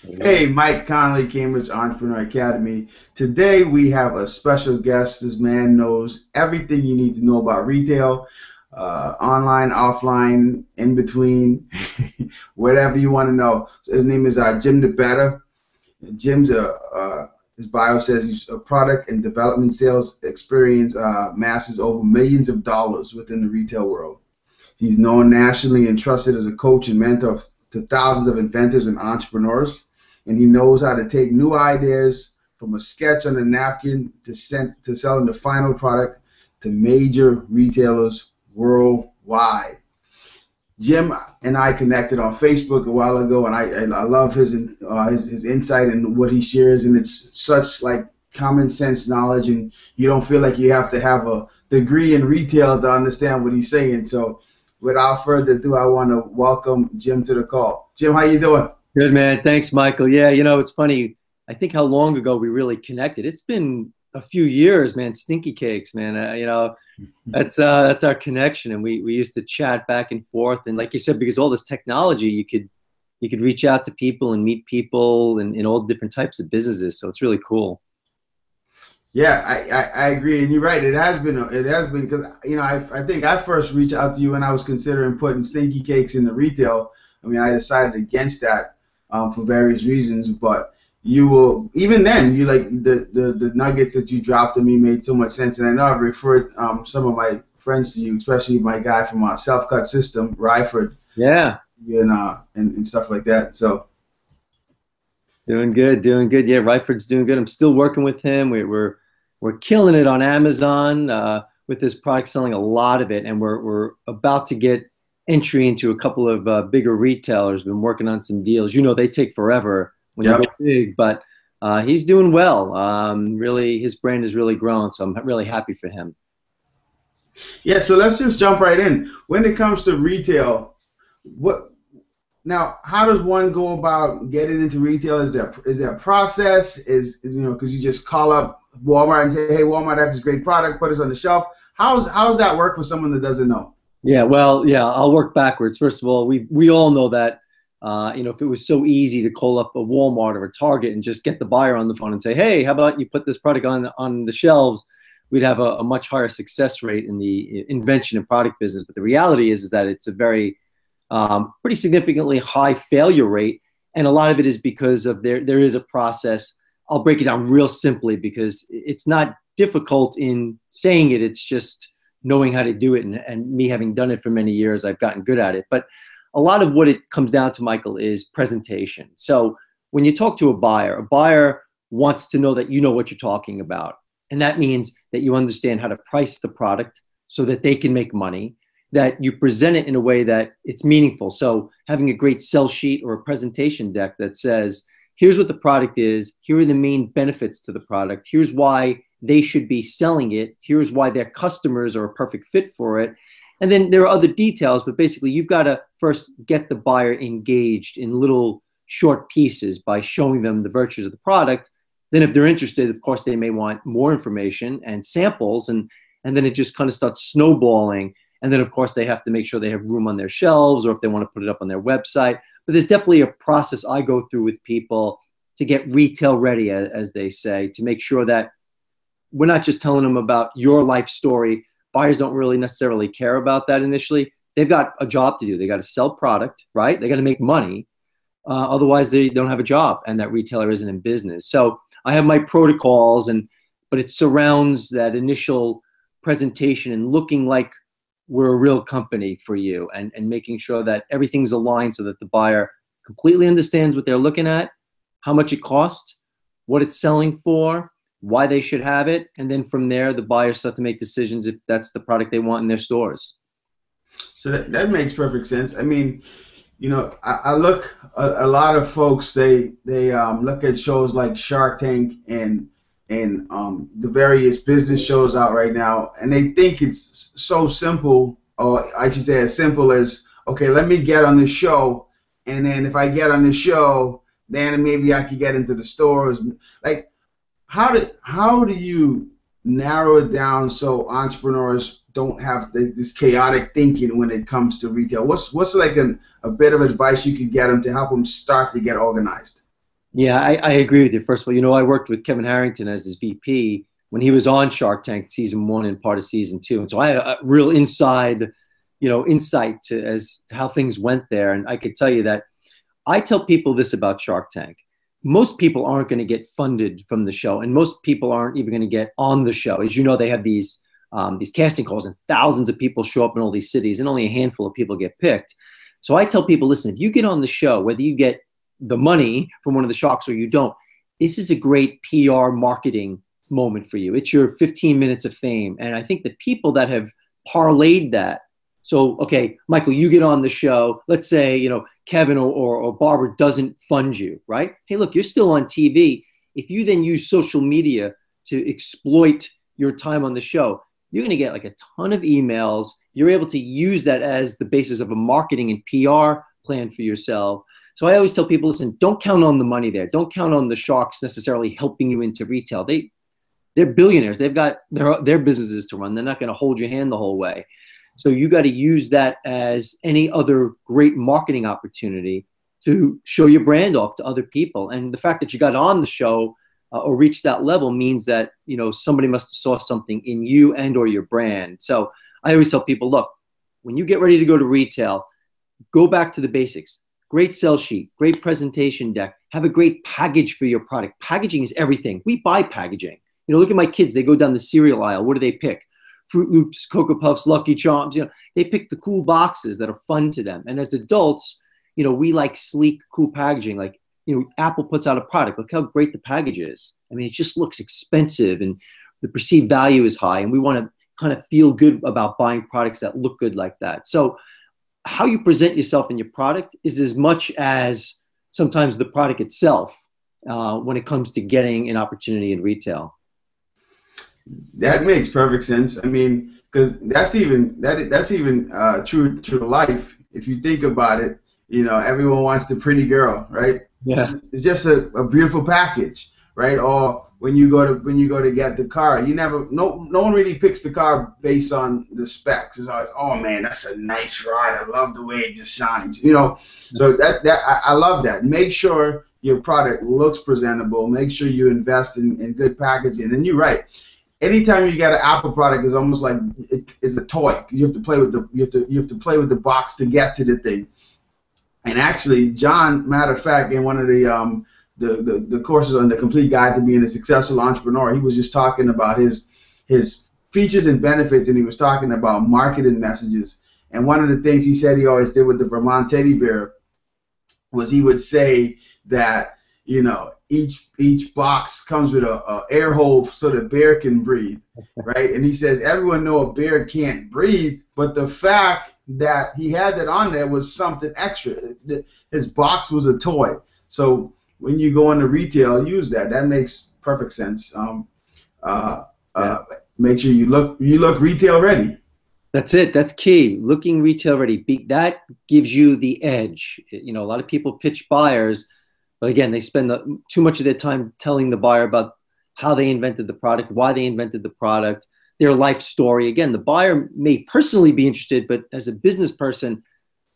Hey, Mike Connolly, Cambridge Entrepreneur Academy. Today we have a special guest. This man knows everything you need to know about retail, online, offline, in between, whatever you want to know. So his name is Jim DeBetta. Jim's his bio says he's a product and development sales experience masses over millions of dollars within the retail world. He's known nationally and trusted as a coach and mentor to thousands of inventors and entrepreneurs. And he knows how to take new ideas from a sketch on a napkin to selling the final product to major retailers worldwide. Jim and I connected on Facebook a while ago, and I love his insight and what he shares, and it's such like common sense knowledge, and you don't feel like you have to have a degree in retail to understand what he's saying. So, without further ado, I want to welcome Jim to the call. Jim, how you doing? Good, man. Thanks, Michael. Yeah, it's funny. I think how long ago we really connected. It's been a few years, man. Stinky cakes, man. That's our connection, and we used to chat back and forth. And like you said, because all this technology, you could reach out to people and meet people in all different types of businesses. So it's really cool. Yeah, I agree, and you're right. It has been because I think I first reached out to you when I was considering putting stinky cakes in the retail. I mean, I decided against that for various reasons, but you will even then you like the nuggets that you dropped to me made so much sense, and I know I've referred some of my friends to you, especially my guy from Self Cut System, Ryford, Yeah, and stuff like that. So doing good, doing good. Yeah, Ryford's doing good. I'm still working with him. We're killing it on Amazon with this product, selling a lot of it, and we're about to get entry into a couple of bigger retailers. Been working on some deals. They take forever when you yep. go big, but he's doing well. Really, his brand has really grown, so I'm really happy for him. Yeah, so let's just jump right in. When it comes to retail, what now? How does one go about getting into retail? Is there a process? Because you just call up Walmart and say, "Hey, Walmart, I have this great product. Put it on the shelf." How's that work for someone that doesn't know? Yeah, well, yeah, I'll work backwards. First of all, we all know that if it was so easy to call up a Walmart or a Target and just get the buyer on the phone and say, "Hey, how about you put this product on the shelves?" We'd have a much higher success rate in the invention and product business. But the reality is that it's a very pretty significantly high failure rate, and a lot of it is because of there is a process. I'll break it down real simply because it's not difficult in saying it. It's just knowing how to do it, and me having done it for many years, I've gotten good at it. But a lot of what it comes down to, Michael, is presentation. So when you talk to a buyer wants to know that you know what you're talking about. And that means that you understand how to price the product so that they can make money, that you present it in a way that it's meaningful. So having a great sell sheet or a presentation deck that says, here's what the product is, here are the main benefits to the product, here's why they should be selling it, here's why their customers are a perfect fit for it. And then there are other details, but basically you've got to first get the buyer engaged in little short pieces by showing them the virtues of the product. Then if they're interested, of course, they may want more information and samples, and then it just kind of starts snowballing. And then, of course, they have to make sure they have room on their shelves or if they want to put it up on their website. But there's definitely a process I go through with people to get retail ready, as they say, to make sure that we're not just telling them about your life story. Buyers don't really necessarily care about that initially. They've got a job to do. They got to sell product, right? They got to make money. Otherwise, they don't have a job, and that retailer isn't in business. So I have my protocols, but it surrounds that initial presentation and looking like we're a real company for you, and making sure that everything's aligned so that the buyer completely understands what they're looking at, how much it costs, what it's selling for, why they should have it, and then from there, the buyers start to make decisions if that's the product they want in their stores. So that makes perfect sense. I mean, I look at a lot of folks. They look at shows like Shark Tank and the various business shows out right now, and they think it's so simple, or I should say as simple as, okay, let me get on the show, and then if I get on the show, then maybe I could get into the stores. Like, how do you narrow it down so entrepreneurs don't have this chaotic thinking when it comes to retail? What's like a bit of advice you could get them to help them start to get organized? Yeah, I agree with you. First of all, I worked with Kevin Harrington as his VP when he was on Shark Tank season 1 and part of season 2. And so I had a real insight to as to how things went there. And I could tell you that I tell people this about Shark Tank. Most people aren't going to get funded from the show, and most people aren't even going to get on the show. As you know, they have these casting calls, and thousands of people show up in all these cities, and only a handful of people get picked. So I tell people, listen, if you get on the show, whether you get the money from one of the sharks or you don't, this is a great PR marketing moment for you. It's your 15 minutes of fame. And I think the people that have parlayed that, so, okay, Michael, you get on the show. Let's say, Kevin or Barbara doesn't fund you, right? Hey, look, you're still on TV. If you then use social media to exploit your time on the show, you're going to get like a ton of emails. You're able to use that as the basis of a marketing and PR plan for yourself. So I always tell people, listen, don't count on the money there. Don't count on the sharks necessarily helping you into retail. They're billionaires. They've got their businesses to run. They're not going to hold your hand the whole way. So you got to use that as any other great marketing opportunity to show your brand off to other people. And the fact that you got on the show or reached that level means that, somebody must have saw something in you and or your brand. So I always tell people, look, when you get ready to go to retail, go back to the basics. Great sell sheet, great presentation deck, have a great package for your product. Packaging is everything. We buy packaging. Look at my kids. They go down the cereal aisle. What do they pick? Fruit Loops, Cocoa Puffs, Lucky Charms. They pick the cool boxes that are fun to them. And as adults, we like sleek, cool packaging. Like, Apple puts out a product. Look how great the package is. I mean, it just looks expensive and the perceived value is high. And we want to kind of feel good about buying products that look good like that. So how you present yourself in your product is as much as sometimes the product itself when it comes to getting an opportunity in retail. That makes perfect sense. I mean, because that's even true to life. If you think about it, everyone wants the pretty girl, right? Yeah. It's just a beautiful package, right? Or when you go to get the car, no one really picks the car based on the specs. It's always, oh man, that's a nice ride. I love the way it just shines. So that I love that. Make sure your product looks presentable. Make sure you invest in good packaging. And you're right. Anytime you got an Apple product, it's almost like it is a toy. You have to play with the box to get to the thing. And actually, John, matter of fact, in one of the courses on the Complete Guide to Being a Successful Entrepreneur, he was just talking about his features and benefits, and he was talking about marketing messages. And one of the things he said he always did with the Vermont teddy bear was he would say that each box comes with a air hole so the bear can breathe, right? And he says everyone know a bear can't breathe, but the fact that he had that on there was something extra. His box was a toy. So when you go into retail, use that. That makes perfect sense. Make sure you look retail ready. That's it. That's key. Looking retail ready. That gives you the edge. A lot of people pitch buyers, but again, they spend too much of their time telling the buyer about how they invented the product, why they invented the product, their life story. Again, the buyer may personally be interested, but as a business person,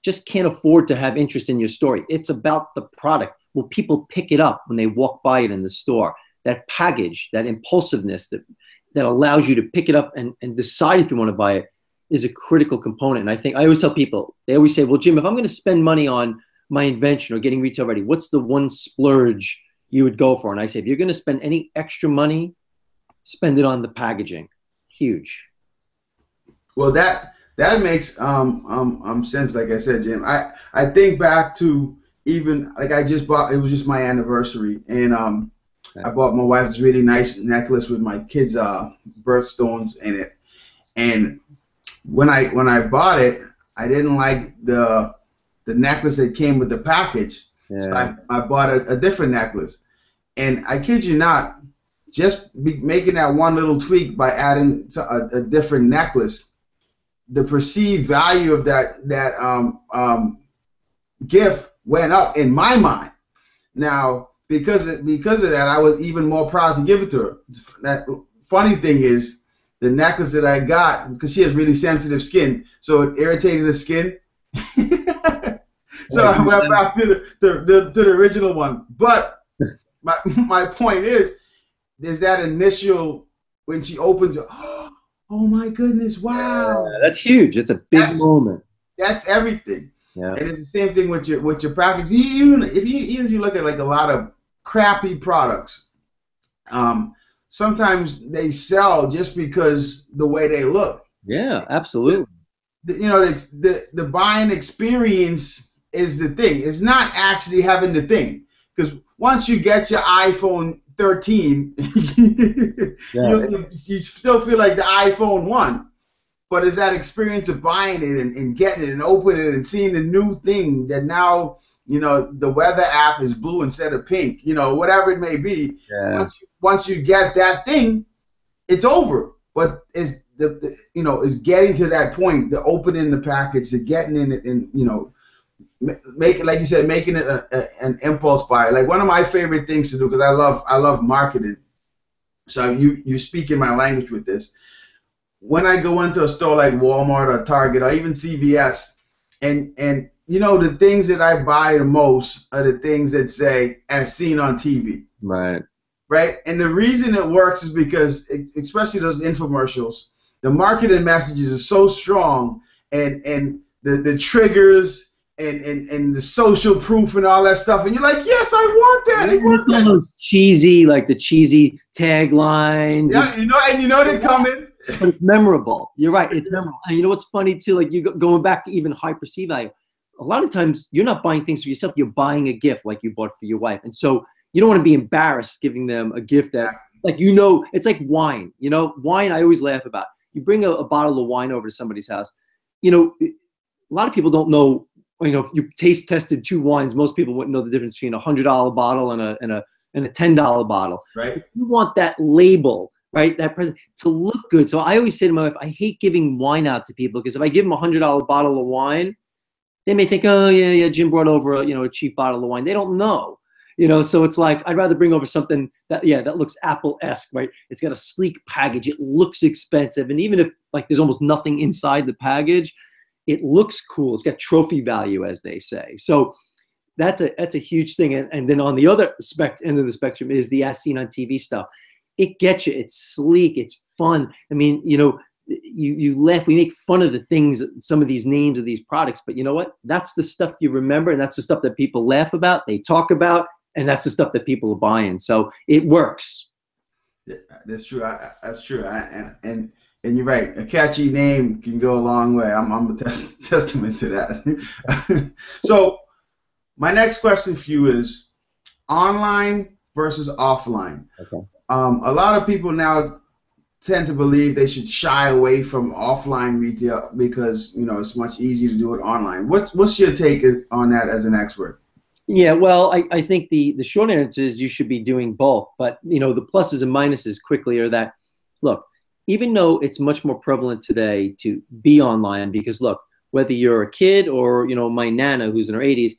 just can't afford to have interest in your story. It's about the product. Will people pick it up when they walk by it in the store? That package, that impulsiveness that allows you to pick it up and decide if you want to buy it is a critical component. And I think I always tell people, they always say, well, Jim, if I'm going to spend money on my invention or getting retail ready, what's the one splurge you would go for? And I say, if you're going to spend any extra money, spend it on the packaging. Huge. Well, that makes sense. Like I said, Jim, I think back to even like I just bought. It was just my anniversary, and I bought my wife this really nice necklace with my kids' birthstones in it. And when I bought it, I didn't like the necklace that came with the package. Yeah. So I bought a different necklace, and I kid you not, just making that one little tweak by adding a different necklace, the perceived value of that gift went up in my mind. Now, because of that, I was even more proud to give it to her. That funny thing is, the necklace that I got, because she has really sensitive skin, so it irritated her skin. So I went back to the original one. But my point is that initial when she opens it, oh my goodness, wow. That's huge. It's a big That's moment. that's everything. Yeah. And it's the same thing with your practice. Even if you look at like a lot of crappy products, sometimes they sell just because the way they look. Yeah, absolutely. The buying experience is the thing. It's not actually having the thing. Because once you get your iPhone 13, Yeah. you still feel like the iPhone 1. But it's that experience of buying it and getting it and opening it and seeing the new thing that now, the weather app is blue instead of pink, whatever it may be. Yeah. Once you get that thing, it's over. But it's is getting to that point, the opening the package, the getting in it, and make it, like you said, making it an impulse buy. Like one of my favorite things to do, because I love marketing. So you speak in my language with this. When I go into a store like Walmart or Target or even CVS, and the things that I buy the most are the things that say as seen on TV. Right. Right. And the reason it works is because, especially those infomercials, the marketing messages are so strong, and the triggers and the social proof and all that stuff, and you're like, yes, I want that. I want that. Those cheesy, like the cheesy taglines. Yeah, they're coming. But it's memorable. You're right. It's memorable. And you know what's funny too? Like going back to even high perceived value. A lot of times you're not buying things for yourself. You're buying a gift like you bought for your wife, and so you don't want to be embarrassed giving them a gift that, it's like wine. Wine. I always laugh about. You bring a bottle of wine over to somebody's house. A lot of people don't know. If you taste tested 2 wines, most people wouldn't know the difference between $100 bottle and a $10 bottle. Right. You want that label, right? That present to look good. So I always say to my wife, I hate giving wine out to people, because if I give them a $100 bottle of wine, they may think, oh yeah, Jim brought over a cheap bottle of wine. They don't know, So it's like I'd rather bring over something that looks Apple-esque, right? It's got a sleek package. It looks expensive, and even if there's almost nothing inside the package, it looks cool. It's got trophy value, as they say. So that's a huge thing. And then on the other end of the spectrum is the as seen on TV stuff. It gets you. It's sleek. It's fun. I mean, you laugh. We make fun of the things, some of these names of these products, but you know what? That's the stuff you remember, and that's the stuff that people laugh about, they talk about, and that's the stuff that people are buying. So it works. That's true. That's true. And you're right. A catchy name can go a long way. I'm a testament to that. So my next question for you is online versus offline. Okay. A lot of people now tend to believe they should shy away from offline retail because it's much easier to do it online. What's your take on that as an expert? Yeah, well, I think the short answer is you should be doing both. But the pluses and minuses quickly are that, look, even though it's much more prevalent today to be online, because look, whether you're a kid or my nana who's in her 80s,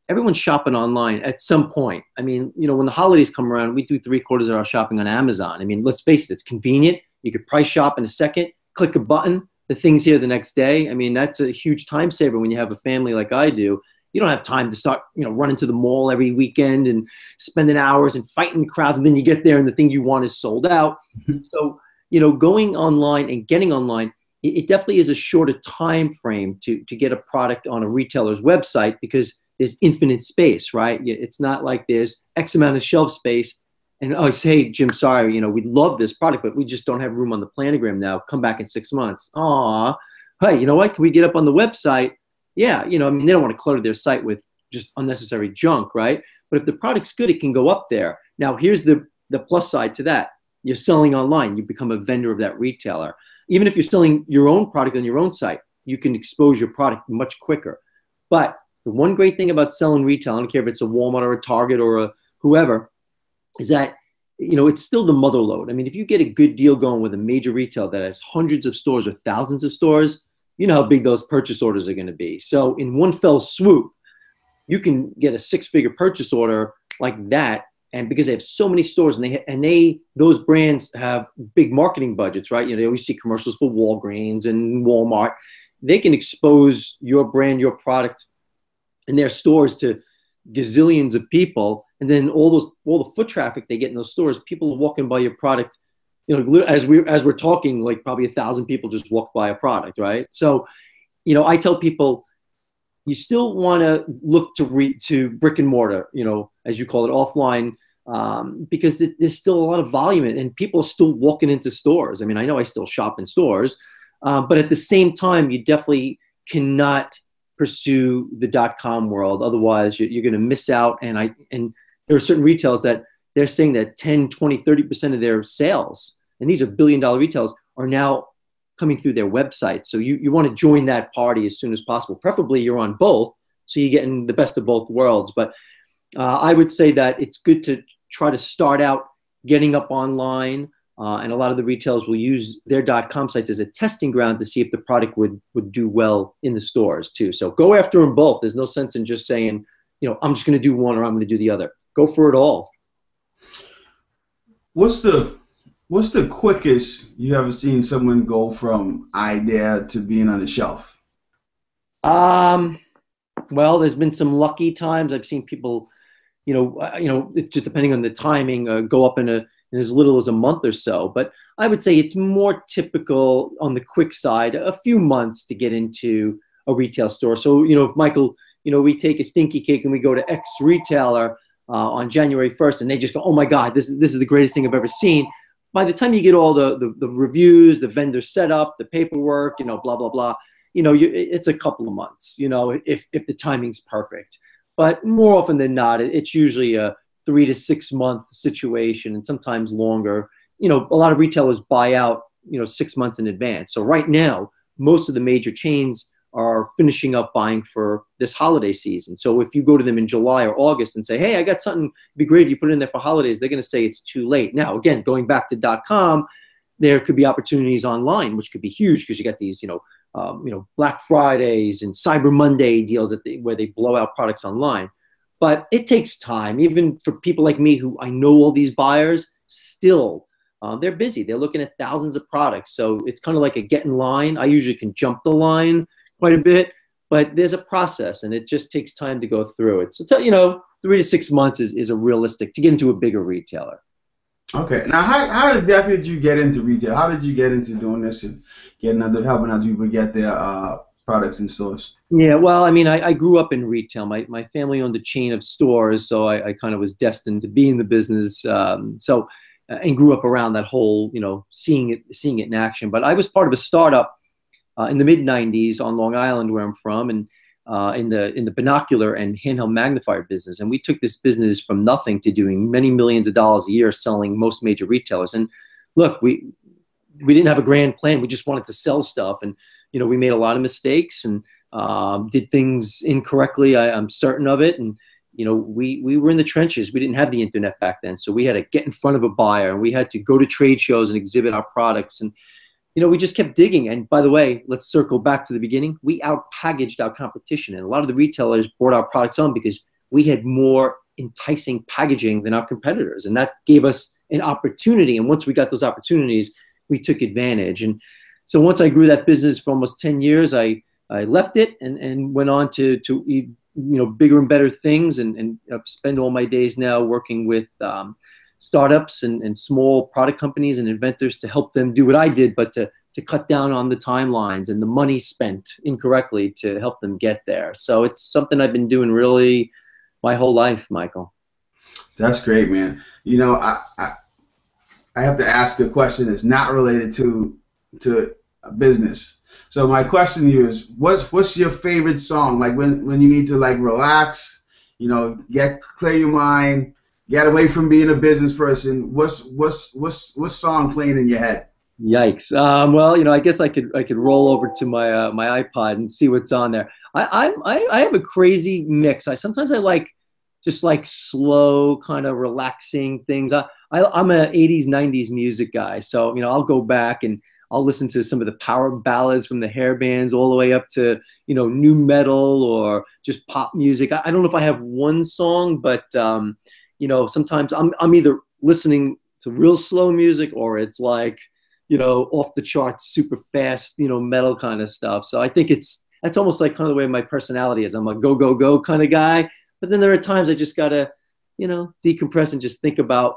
everyone's shopping online at some point. I mean, when the holidays come around, we do 3/4 of our shopping on Amazon. I mean, let's face it, it's convenient. You could price shop in a second, click a button, the thing's here the next day. I mean, that's a huge time saver when you have a family like I do. You don't have time to start, running to the mall every weekend and spending hours and fighting crowds, and then you get there and the thing you want is sold out. So, going online and getting online, it definitely is a shorter time frame to get a product on a retailer's website, because there's infinite space, right? It's not like there's X amount of shelf space and I say, hey, Jim, sorry, we'd love this product, but we just don't have room on the planogram now. Come back in 6 months. Aw, hey, you know what? Can we get up on the website? Yeah, they don't want to clutter their site with just unnecessary junk, right? But if the product's good, it can go up there. Now, here's the plus side to that. You're selling online. You become a vendor of that retailer. Even if you're selling your own product on your own site, you can expose your product much quicker. But the one great thing about selling retail, I don't care if it's a Walmart or a Target or a whoever, is that, it's still the mother load. I mean, if you get a good deal going with a major retailer that has hundreds of stores or thousands of stores, you know how big those purchase orders are going to be. So in one fell swoop, you can get a 6-figure purchase order like that. And because they have so many stores and those brands have big marketing budgets, right? They always see commercials for Walgreens and Walmart. They can expose your brand, your product in their stores to gazillions of people and then all the foot traffic they get in those stores, people are walking by your product. You know, as we're talking, like probably 1,000 people just walk by a product, right? So, you know, I tell people, you still want to look to brick and mortar, you know, as you call it, offline, because there's still a lot of volume and people are still walking into stores. I mean, I know I still shop in stores, but at the same time, you definitely cannot pursue the .com world. Otherwise, you're going to miss out. And there are certain retailers that they're saying that 10, 20, 30% of their sales, and these are billion-dollar retailers, are now coming through their website. So you want to join that party as soon as possible. Preferably you're on both, so you're getting the best of both worlds. But I would say that it's good to try to start out getting up online, and a lot of the retailers will use their .com sites as a testing ground to see if the product would do well in the stores too. So go after them both. There's no sense in just saying, you know, I'm just going to do one or I'm going to do the other. Go for it all. What's the quickest you ever seen someone go from idea to being on the shelf? Well, there's been some lucky times. I've seen people, it's just depending on the timing, go up in as little as a month or so. But I would say it's more typical on the quick side, a few months to get into a retail store. So, you know, if Michael, you know, we take a stinky cake and we go to X retailer on January 1st and they just go, oh my God, this is the greatest thing I've ever seen. By the time you get all the reviews, the vendor setup, the paperwork, you know, blah, blah, blah, you know, it's a couple of months, you know, if the timing's perfect. But more often than not, it's usually a 3 to 6 month situation, and sometimes longer. You know, a lot of retailers buy out, you know, 6 months in advance. So right now, most of the major chains are finishing up buying for this holiday season. So if you go to them in July or August and say, hey, I got something, it'd be great if you put it in there for holidays, they're going to say it's too late. Now, again, going back to .com, there could be opportunities online, which could be huge because you got these, Black Fridays and Cyber Monday deals where they blow out products online. But it takes time, even for people like me who I know all these buyers, still, they're busy. They're looking at thousands of products. So it's kind of like a get in line. I usually can jump the line quite a bit, but there's a process and it just takes time to go through it. So, 3 to 6 months is a realistic to get into a bigger retailer. Okay. Now, how exactly did you get into retail? How did you get into doing this and helping other people get their products in stores? Yeah, well, I mean, I grew up in retail. My family owned a chain of stores, so I kind of was destined to be in the business. And grew up around that whole, seeing it in action. But I was part of a startup in the mid '90s on Long Island, where I'm from, and in the binocular and handheld magnifier business. And we took this business from nothing to doing many millions of dollars a year, selling most major retailers. And look, we didn't have a grand plan. We just wanted to sell stuff, and we made a lot of mistakes and did things incorrectly. I'm certain of it. And we were in the trenches. We didn't have the internet back then, so we had to get in front of a buyer, and we had to go to trade shows and exhibit our products. And we just kept digging. And by the way, let's circle back to the beginning. We out-packaged our competition. And a lot of the retailers brought our products on because we had more enticing packaging than our competitors. And that gave us an opportunity. And once we got those opportunities, we took advantage. And so once I grew that business for almost 10 years, I left it and went on to bigger and better things and spend all my days now working with startups and small product companies and inventors to help them do what I did, but to cut down on the timelines and the money spent incorrectly to help them get there. So it's something I've been doing really my whole life, Michael. That's great, man. I have to ask a question that's not related to a business. So my question to you is, what's your favorite song? Like when you need to relax, clear your mind, get away from being a business person. What's song playing in your head? Yikes. Well, I guess I could roll over to my iPod and see what's on there. I have a crazy mix. Sometimes I like just slow, kind of relaxing things. I'm a 80s, 90s music guy. So, I'll go back and I'll listen to some of the power ballads from the hair bands all the way up to, new metal or just pop music. I don't know if I have one song, but, sometimes I'm either listening to real slow music or it's off the charts, super fast, metal kind of stuff. So I think that's almost like kind of the way my personality is. I'm a go, go, go kind of guy. But then there are times I just got to, decompress and just think about,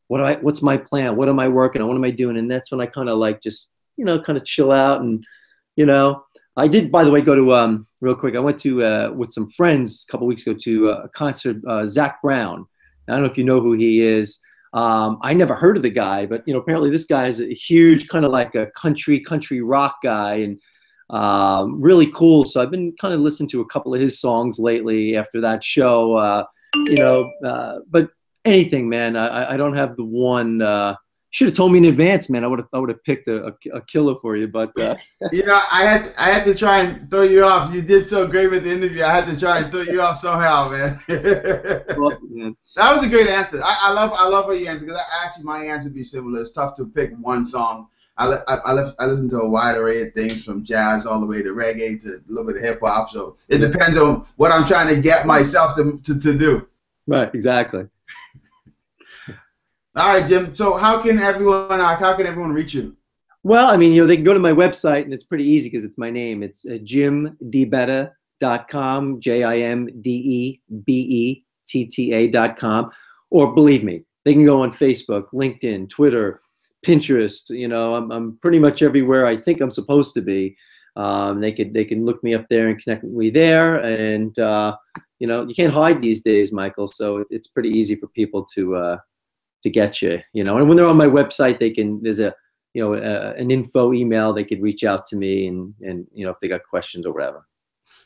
what's my plan? What am I working on? What am I doing? And that's when I kind of like just, kind of chill out. And, I did, by the way, go to, real quick, I went to, with some friends a couple weeks ago to a concert, Zach Brown. I don't know if you know who he is. I never heard of the guy, but, apparently this guy is a huge kind of like a country rock guy, and really cool. So I've been kind of listening to a couple of his songs lately after that show, but anything, man, I don't have the one, should have told me in advance, man. I would have picked a killer for you, but I had to try and throw you off. You did so great with the interview. I had to try and throw you off somehow, man. Well, man. That was a great answer. I love how you answer, because actually my answer would be similar. It's tough to pick one song. I listen to a wide array of things, from jazz all the way to reggae to a little bit of hip hop. So it depends on what I'm trying to get myself to do. Right, exactly. All right, Jim. So how can everyone reach you? Well, I mean, they can go to my website, and it's pretty easy because it's my name. It's jimdebetta.com, JIMDEBETTA.com. Or believe me, they can go on Facebook, LinkedIn, Twitter, Pinterest. I'm pretty much everywhere I think I'm supposed to be. They can look me up there and connect with me there. And you can't hide these days, Michael. So it's pretty easy for people to get you, and when they're on my website, there's an info email, they could reach out to me and if they got questions or whatever.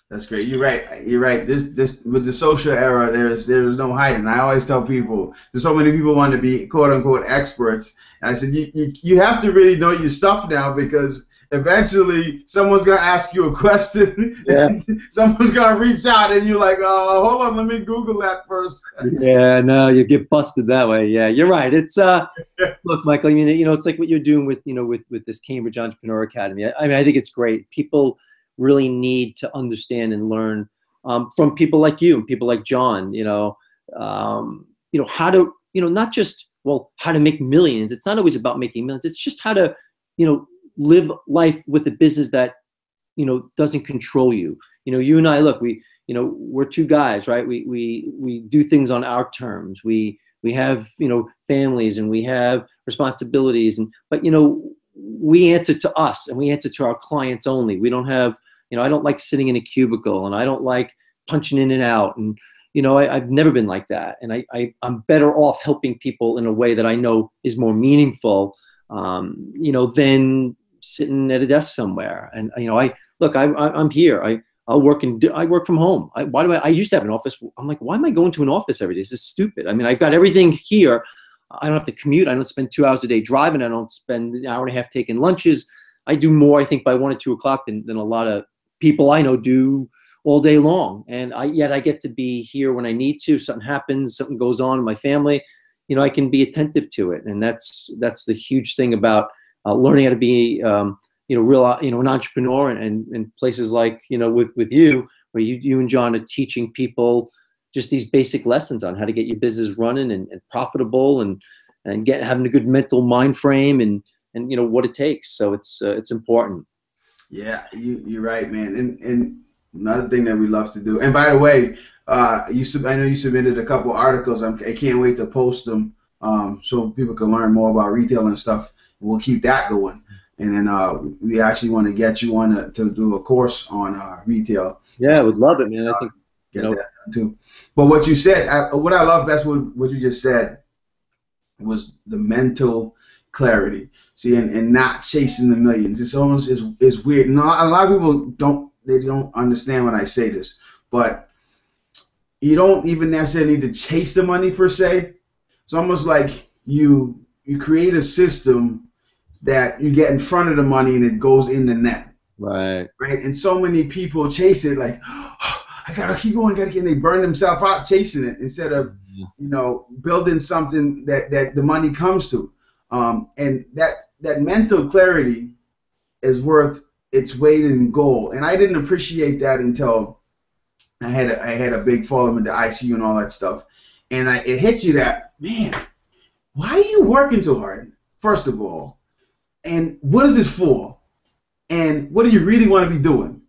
That's great. You're right. This with the social era, there's no hiding. I always tell people, there's so many people want to be quote unquote experts, and I said you have to really know your stuff now, because eventually someone's gonna ask you a question. Yeah. Someone's gonna reach out, and you're like, oh, hold on, let me Google that first. Yeah, no, you get busted that way. Yeah, you're right. It's look, Michael, I mean, it's like what you're doing with with this Cambridge Entrepreneur Academy. I mean, I think it's great. People really need to understand and learn from people like you and people like John. How to not just how to make millions. It's not always about making millions. It's just how to live life with a business that doesn't control you. You and I, look, we're two guys, right? We do things on our terms. We have families, and we have responsibilities, but we answer to us, and we answer to our clients only. We don't have I don't like sitting in a cubicle, and I don't like punching in and out, and I've never been like that, and I'm better off helping people in a way that I know is more meaningful than sitting at a desk somewhere. And I'm here. I work from home. I used to have an office. I'm like, why am I going to an office every day? This is stupid. I mean, I've got everything here. I don't have to commute. I don't spend 2 hours a day driving. I don't spend an hour and a half taking lunches. I do more, I think, by 1 or 2 o'clock than a lot of people I know do all day long. And yet I get to be here when I need to. Something happens, something goes on in my family, I can be attentive to it. And that's the huge thing about learning how to be, real, an entrepreneur, and places like, with you, where you and John are teaching people just these basic lessons on how to get your business running and profitable, and having a good mental mind frame, and what it takes. So it's important. Yeah, you're right, man. And another thing that we love to do. And by the way, I know you submitted a couple articles. I can't wait to post them, so people can learn more about retail and stuff. We'll keep that going. And then we actually want to get you on to do a course on retail. Yeah, I would love it, man. I think get that done too. But what you said, what I love best, what you just said, was the mental clarity. See, and not chasing the millions. It's almost is weird. No, a lot of people don't understand when I say this, but you don't even necessarily need to chase the money per se. It's almost like you create a system that you get in front of the money and it goes in the net. Right. And so many people chase it like, oh, I gotta keep going, and they burn themselves out chasing it instead of building something that the money comes to. And that mental clarity is worth its weight in gold. And I didn't appreciate that until I had a big fall into ICU and all that stuff. And it hits you that, man, why are you working so hard, first of all? And what is it for? And what do you really want to be doing,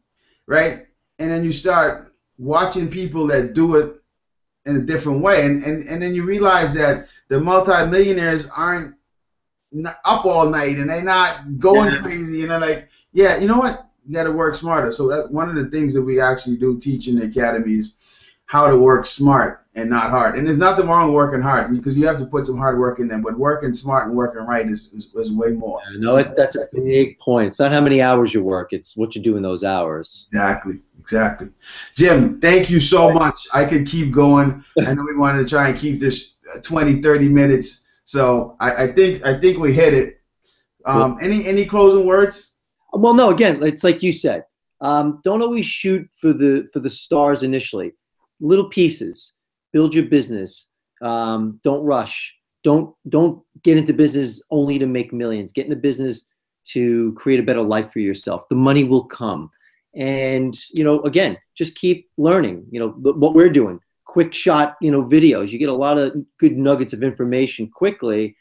right? And then you start watching people that do it in a different way. And then you realize that the multimillionaires aren't up all night and they're not going crazy, you know, like, yeah, you know what? You got to work smarter. So that one of the things that we actually do teach in the academy is how to work smart and not hard. And there's nothing wrong with working hard, because you have to put some hard work in there, but working smart and working right is way more. No, that's a big point. It's not how many hours you work, it's what you do in those hours. Exactly. Jim, thank you so much. I could keep going. I know we wanted to try and keep this 20, 30 minutes. So I think we hit it. Any closing words? Well, no, again, it's like you said, don't always shoot for the stars initially. Little pieces. Build your business. Don't rush. Don't get into business only to make millions. Get into business to create a better life for yourself. The money will come. And, you know, again, just keep learning, you know, what we're doing. Quick shot, you know, videos. You get a lot of good nuggets of information quickly,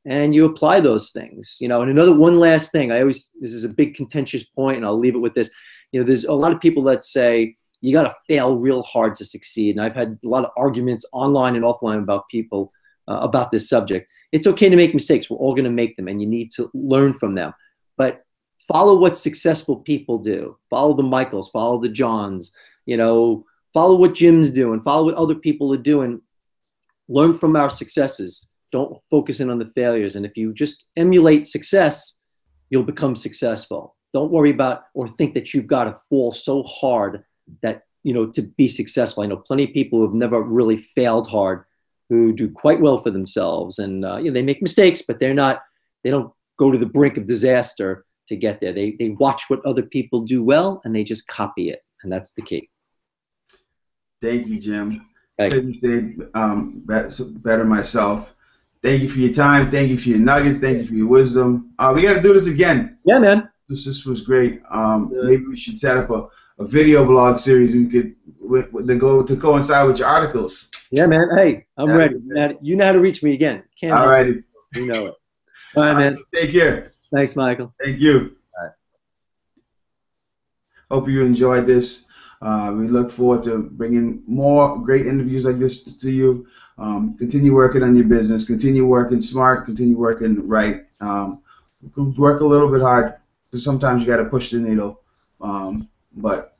and you apply those things, you know. And one last thing, this is a big contentious point, and I'll leave it with this. You know, there's a lot of people that say you got to fail real hard to succeed. And I've had a lot of arguments online and offline about people about this subject. It's okay to make mistakes. We're all going to make them, and you need to learn from them. But follow what successful people do. Follow the Michaels, follow the Johns, you know, follow what Jim's doing, follow what other people are doing. Learn from our successes. Don't focus in on the failures. And if you just emulate success, you'll become successful. Don't worry about or think that you've got to fall so hard that, you know, to be successful. I know plenty of people who have never really failed hard, who do quite well for themselves. And you know, they make mistakes, but they don't go to the brink of disaster to get there. They watch what other people do well, and they just copy it. And that's the key. Thank you, Jim. Couldn't say better myself. Thank you for your time. Thank you for your nuggets. Thank you for your wisdom. We got to do this again. Yeah, man. This was great. Maybe we should set up a video blog series we could to coincide with your articles. Yeah, man. Hey, I'm ready. You know how to reach me again. All righty. You know it. All right, man. Take care. Thanks, Michael. Thank you. All right. Hope you enjoyed this. We look forward to bringing more great interviews like this to you. Continue working on your business. Continue working smart. Continue working right. Work a little bit hard, because sometimes you got to push the needle. But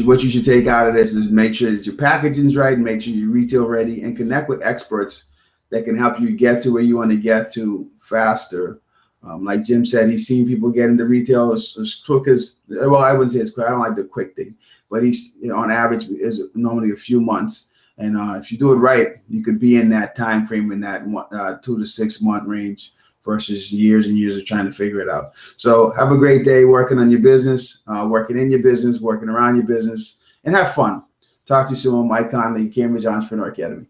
what you should take out of this is make sure that your packaging's right, make sure you're retail ready, and connect with experts that can help you get to where you want to get to faster. Like Jim said, he's seen people get into retail as quick as, well, I wouldn't say as quick. I don't like the quick thing, but he's, you know, on average is normally a few months. And if you do it right, you could be in that time frame, in that 2 to 6 month range, versus years and years of trying to figure it out. So have a great day working on your business, working in your business, working around your business, and have fun. Talk to you soon. Mike Conley, Cambridge Entrepreneur Academy.